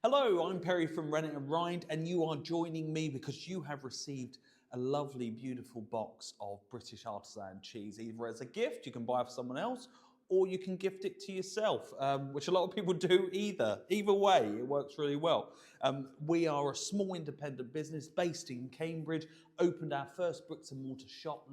Hello, I'm Perry from Rennet and Rind, and you are joining me because you have received a lovely, beautiful box of British artisan cheese, either as a gift you can buy for someone else, or you can gift it to yourself, which a lot of people do either. Either way, it works really well. We are a small independent business based in Cambridge, opened our first bricks and mortar shop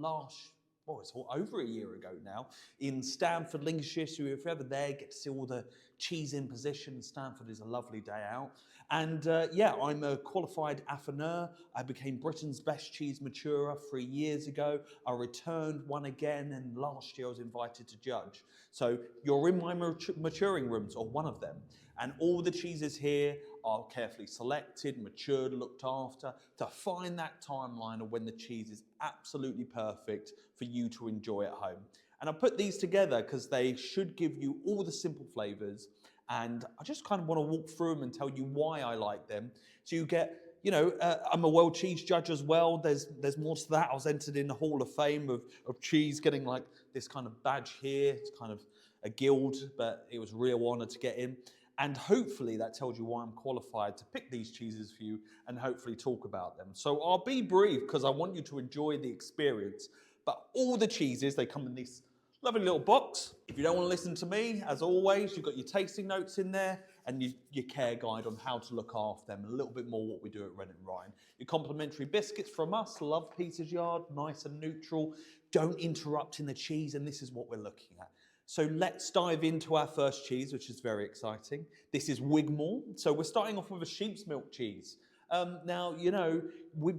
it's over a year ago now, in Stamford, Lincolnshire. So if you're ever there, get to see all the cheese in position. Stamford is a lovely day out. And I'm a qualified affineur. I became Britain's best cheese maturer 3 years ago. I returned one again, and last year I was invited to judge. So you're in my maturing rooms, or one of them, and all the cheeses here are carefully selected, matured, looked after to find that timeline of when the cheese is absolutely perfect for you to enjoy at home. And I put these together because they should give you all the simple flavors, and I just kind of want to walk through them and tell you why I like them. So you get, I'm a world cheese judge as well. There's more to that. I was entered in the Hall of Fame of cheese, getting like this kind of badge here. It's kind of a guild, but it was a real honor to get in. And hopefully that tells you why I'm qualified to pick these cheeses for you and hopefully talk about them. So I'll be brief because I want you to enjoy the experience. But all the cheeses, they come in this lovely little box. If you don't want to listen to me, as always, you've got your tasting notes in there and your care guide on how to look after them, and a little bit more what we do at Rennet and Rind. Your complimentary biscuits from us, love Peter's Yard, nice and neutral, don't interrupt in the cheese, and this is what we're looking at. So let's dive into our first cheese, which is very exciting. This is Wigmore. So we're starting off with a sheep's milk cheese.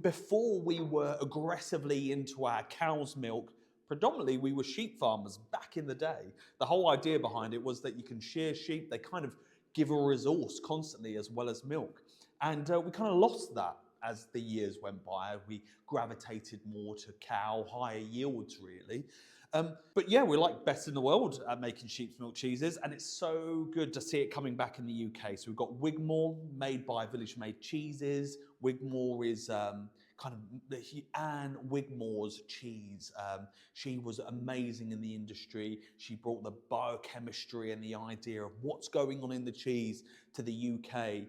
Before we were aggressively into our cow's milk, predominantly we were sheep farmers back in the day. The whole idea behind it was that you can shear sheep. They kind of give a resource constantly as well as milk. And we kind of lost that as the years went by. We gravitated more to cow, higher yields really. But yeah, we're like best in the world at making sheep's milk cheeses, and it's so good to see it coming back in the UK. So we've got Wigmore, made by Village Made Cheeses. Wigmore is kind of Anne Wigmore's cheese. She was amazing in the industry. She brought the biochemistry and the idea of what's going on in the cheese to the UK.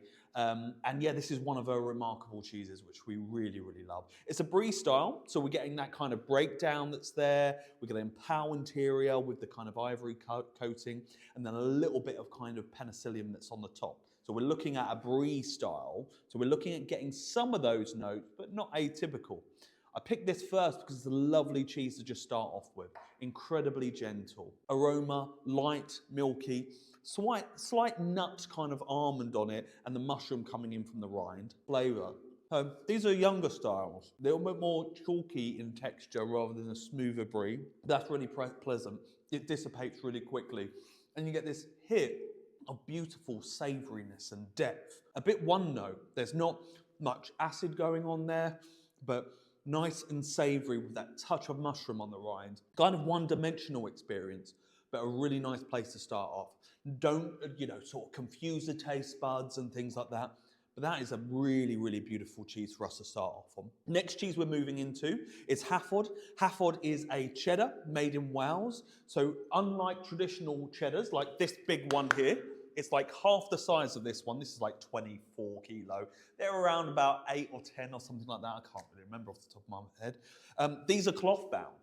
This is one of her remarkable cheeses, which we really, really love. It's a brie style, so we're getting that kind of breakdown that's there. We're getting pau interior with the kind of ivory coating, and then a little bit of kind of penicillium that's on the top. So we're looking at a brie style. So we're looking at getting some of those notes, but not atypical. I picked this first because it's a lovely cheese to just start off with. Incredibly gentle. Aroma, light, milky. Slight nut kind of almond on it, and the mushroom coming in from the rind. Flavour. These are younger styles, a little bit more chalky in texture rather than a smoother brie. That's really pleasant. It dissipates really quickly, and you get this hit of beautiful savouriness and depth. A bit one note. There's not much acid going on there, but nice and savoury with that touch of mushroom on the rind. Kind of one-dimensional experience, but a really nice place to start off. Don't, sort of confuse the taste buds and things like that. But that is a really, really beautiful cheese for us to start off on. Next cheese we're moving into is Halford. Halford is a cheddar made in Wales. So unlike traditional cheddars, like this big one here, it's like half the size of this one. This is like 24 kilo. They're around about 8 or 10 or something like that. I can't really remember off the top of my head. These are cloth bound.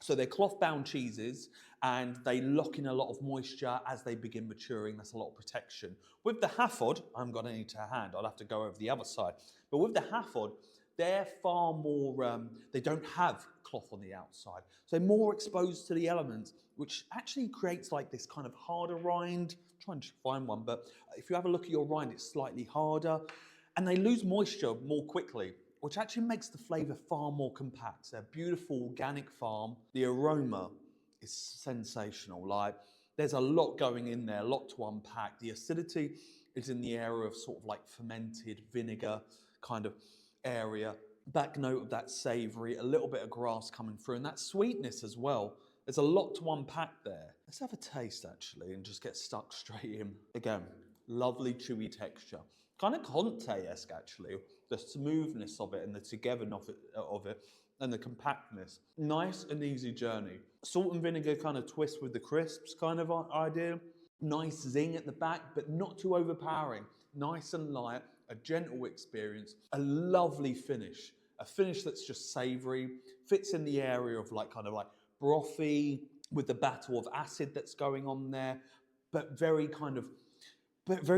So they're cloth-bound cheeses, and they lock in a lot of moisture as they begin maturing. That's a lot of protection. With the Halford, I haven't got any to hand. I'll have to go over the other side. But with the Halford, they're far more, they don't have cloth on the outside. So they're more exposed to the elements, which actually creates like this kind of harder rind. I'm trying to find one, but if you have a look at your rind, it's slightly harder. And they lose moisture more quickly, which actually makes the flavour far more compact. It's a beautiful organic farm. The aroma is sensational. Like, there's a lot going in there, a lot to unpack. The acidity is in the area of sort of like fermented vinegar kind of area. Back note of that savoury, a little bit of grass coming through, and that sweetness as well. There's a lot to unpack there. Let's have a taste actually and just get stuck straight in. Again, lovely chewy texture. Kind of Conte-esque actually, the smoothness of it and the togetherness of it and the compactness. Nice and easy journey. Salt and vinegar kind of twist with the crisps kind of idea. Nice zing at the back, but not too overpowering. nice and light, a gentle experience, a lovely finish. A finish that's just savory, fits in the area of like kind of like brothy with the battle of acid that's going on there, but very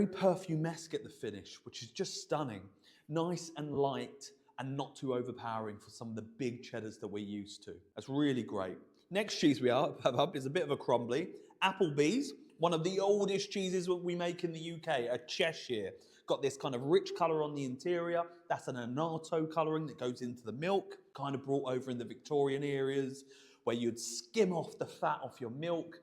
perfumesque at the finish, which is just stunning. Nice and light and not too overpowering for some of the big cheddars that we're used to. That's really great. Next cheese we have up is a bit of a crumbly. Applebee's, one of the oldest cheeses that we make in the UK, a Cheshire. Got this kind of rich colour on the interior. That's an annatto colouring that goes into the milk, kind of brought over in the Victorian areas, where you'd skim off the fat off your milk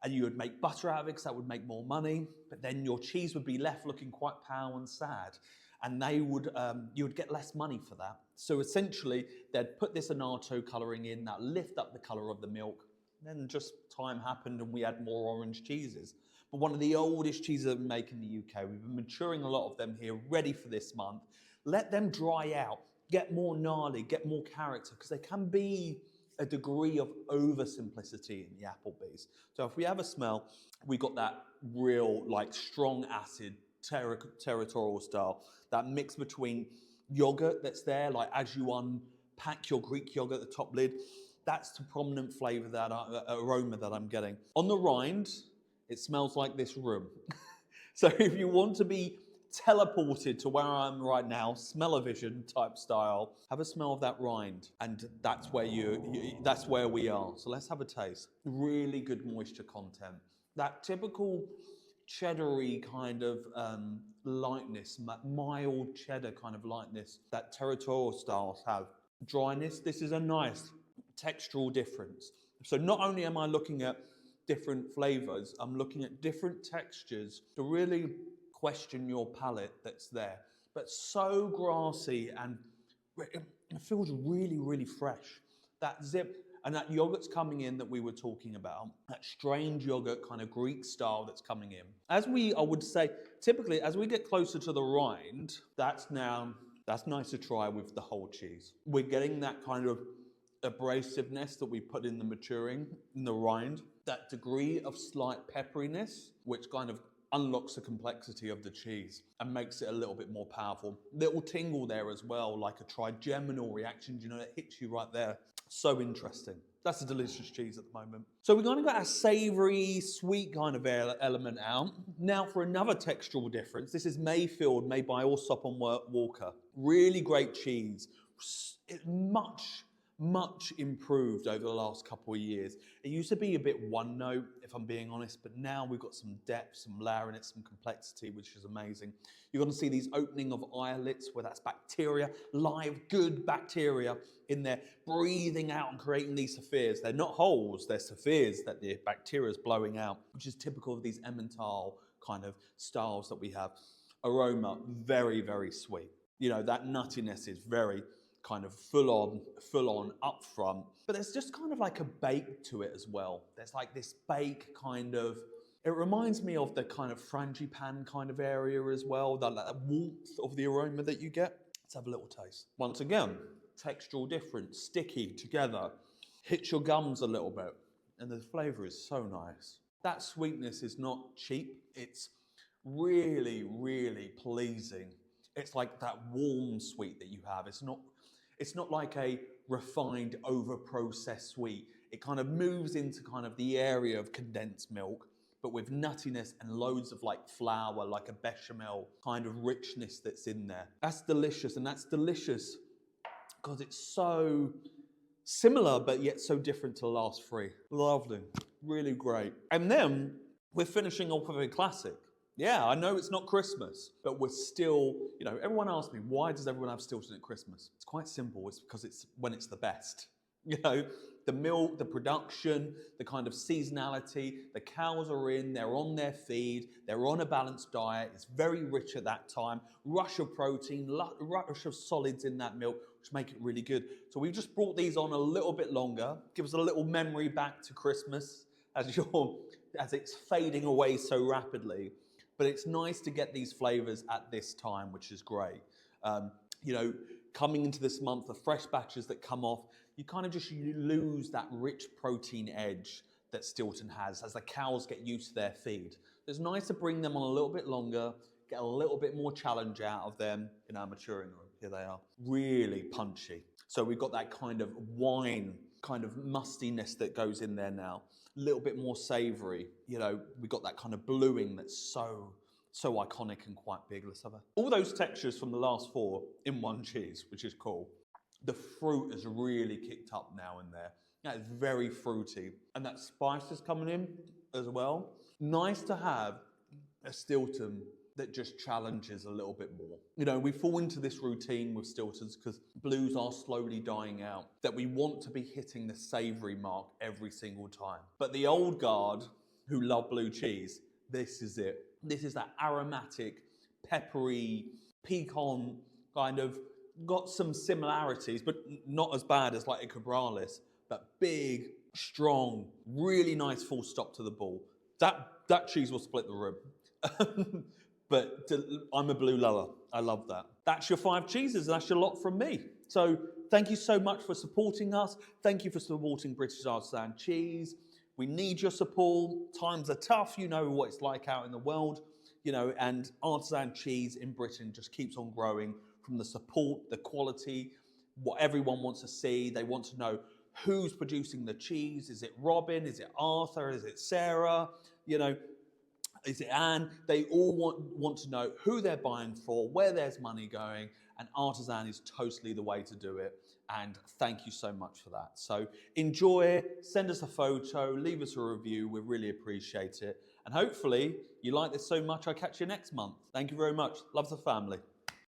and you would make butter out of it because that would make more money. But then your cheese would be left looking quite pale and sad. And you would get less money for that. So essentially, they'd put this annatto colouring in that lift up the colour of the milk. Then just time happened and we had more orange cheeses. But one of the oldest cheeses that we make in the UK. We've been maturing a lot of them here, ready for this month. Let them dry out, get more gnarly, get more character, because there can be a degree of oversimplicity in the Applebee's. So if we have a smell, we got that real, like, strong acid, territorial style, that mix between yogurt that's there, like as you unpack your Greek yogurt at the top lid, that's the prominent flavour, that aroma that I'm getting. On the rind, it smells like this room. So if you want to be teleported to where I am right now, smell-o-vision type style, have a smell of that rind, and that's where that's where we are. So let's have a taste. Really good moisture content. That typical cheddary kind of lightness, mild cheddar kind of lightness that territorial styles have. Dryness, this is a nice textural difference. So not only am I looking at different flavors, I'm looking at different textures to really question your palate that's there. But so grassy, and it feels really, really fresh. That zip and that yogurt's coming in that we were talking about, that strange yogurt kind of Greek style that's coming in. I would say, typically, as we get closer to the rind, that's nice to try with the whole cheese. We're getting that kind of abrasiveness that we put in the maturing, in the rind, that degree of slight pepperiness, which kind of unlocks the complexity of the cheese and makes it a little bit more powerful. Little tingle there as well, like a trigeminal reaction, it hits you right there. So interesting. That's a delicious cheese at the moment. So we've kind of got a savory, sweet kind of element out. Now for another textural difference, this is Mayfield, made by Allsop and Walker. Really great cheese. It's much improved over the last couple of years. It used to be a bit one note, if I'm being honest, but now we've got some depth, some layer in it, some complexity, which is amazing. You're going to see these opening of eyelets where that's bacteria, live, good bacteria in there, breathing out and creating these spheres. They're not holes, they're spheres that the bacteria is blowing out, which is typical of these Emmental kind of styles that we have. Aroma, very, very sweet. That nuttiness is very kind of full on up front, but there's just kind of like a bake to it as well. There's like this bake kind of, it reminds me of the kind of frangipane kind of area as well, that warmth of the aroma that you get. Let's have a little taste. Once again, textural difference, sticky together, hits your gums a little bit, and the flavour is so nice. That sweetness is not cheap, it's really, really pleasing. It's like that warm sweet that you have. It's not like a refined, over-processed sweet. It kind of moves into kind of the area of condensed milk, but with nuttiness and loads of like flour, like a bechamel kind of richness that's in there. That's delicious, and that's delicious because it's so similar, but yet so different to the last three. Lovely, really great. And then we're finishing off with a classic. Yeah, I know it's not Christmas, but we're still, everyone asks me, why does everyone have Stilton at Christmas? It's quite simple. It's because it's when it's the best. The milk, the production, the kind of seasonality, the cows are in, they're on their feed, they're on a balanced diet, it's very rich at that time, rush of protein, rush of solids in that milk, which make it really good. So we've just brought these on a little bit longer, give us a little memory back to Christmas as it's fading away so rapidly. But it's nice to get these flavors at this time, which is great. Coming into this month, the fresh batches that come off, you kind of you lose that rich protein edge that Stilton has as the cows get used to their feed. It's nice to bring them on a little bit longer, get a little bit more challenge out of them in our maturing room. Here they are, really punchy. So we've got that kind of wine, kind of mustiness that goes in there now. A little bit more savory. You know, we've got that kind of bluing that's so iconic and quite big. Let's have all those textures from the last four in one cheese, which is cool. The fruit has really kicked up now in there. That is very fruity. And that spice is coming in as well. Nice to have a Stilton that just challenges a little bit more. You know, we fall into this routine with Stiltons because blues are slowly dying out, that we want to be hitting the savory mark every single time. But the old guard who love blue cheese, this is it. This is that aromatic, peppery, pecan kind of, got some similarities, but not as bad as like a Cabrales, but big, strong, really nice full stop to the ball. That cheese will split the room. But I'm a blue lover. I love that. That's your 5 cheeses. That's your lot from me. So thank you so much for supporting us. Thank you for supporting British Artisan Cheese. We need your support. Times are tough. You know what it's like out in the world. You know, and artisan cheese in Britain just keeps on growing from the support, the quality, what everyone wants to see. They want to know who's producing the cheese. Is it Robin? Is it Arthur? Is it Sarah? You know, is it Anne? They all want to know who they're buying for, where there's money going, and artisan is totally the way to do it. And thank you so much for that. So enjoy, send us a photo, leave us a review. We really appreciate it. And hopefully you like this so much, I'll catch you next month. Thank you very much. Love the family.